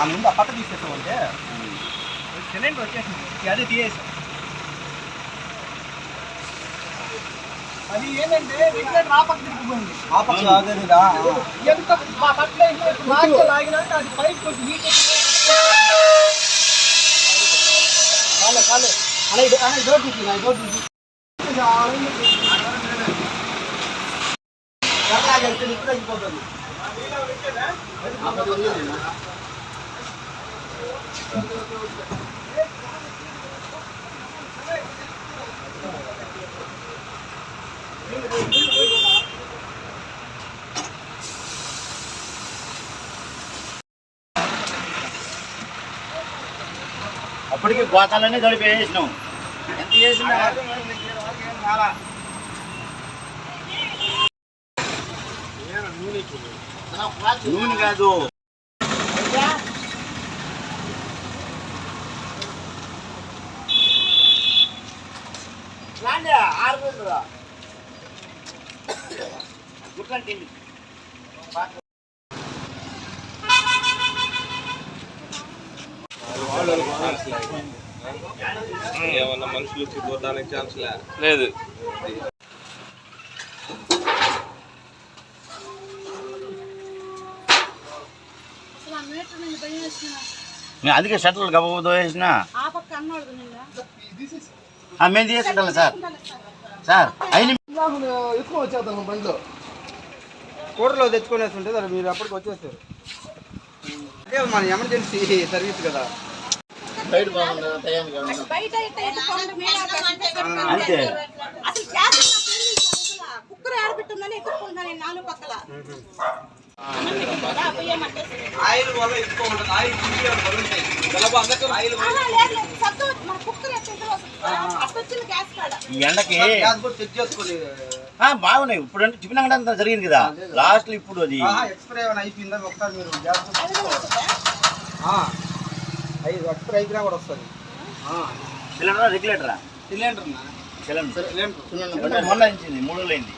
ఆ ముందు ఆ పక్క తీసేస్తామంటే సిలిండర్ వచ్చేసింది, అదే తీసేసాం. అది ఏంటంటే రెగ్యులేటర్ ఆ పక్క తిరిగిపోయింది, ఆ పక్క అదేదా ఎంత మా పట్ల లాగినాక అది పైకి వచ్చి హీట్ కాలే కాలే అలా ఇది డోర్ తీసి డోర్ తీసి ఇప్పుడు అయిపోతుంది. అప్పటికి గోతాలన్నీ గడిపేసినాం. ఎంత చేసినా నూనె కాదు, ఏమన్నా మనుషులు వచ్చి పోతానికి ఛాన్స్ లేదు. అందుకే షట్టర్లు గబో వేసిన మేము తీసుకుంటాం సార్. సార్ అయిన ఎక్కువ వచ్చేద్దాం బండిలో కూరలో తెచ్చుకునేసి ఉంటే సార్ మీరు అప్పటికి వచ్చేస్తారు. అదే మన ఎమర్జెన్సీ సర్వీస్ కదా. అంతే ఆయిల్ వల్ల ఎక్కువ ఉంటుంది, ఆయిల్ ఎండకి చెక్ చేసుకోండి. బాగున్నాయి. ఇప్పుడు అంటే టిఫిన్ అంగడి అంతా జరిగింది కదా లాస్ట్. ఇప్పుడు అది ఎక్స్ప్రే ఏమైనా అయిపోయిందా ఒకసారి మీరు ఎక్స్ప్రే అయిపోయినా కూడా వస్తుంది. సిలిండర్ రెగ్యులేటరా? సిలిండర్ సిలిండర్ మొన్న ఇచ్చింది 3 రోజులు అయింది.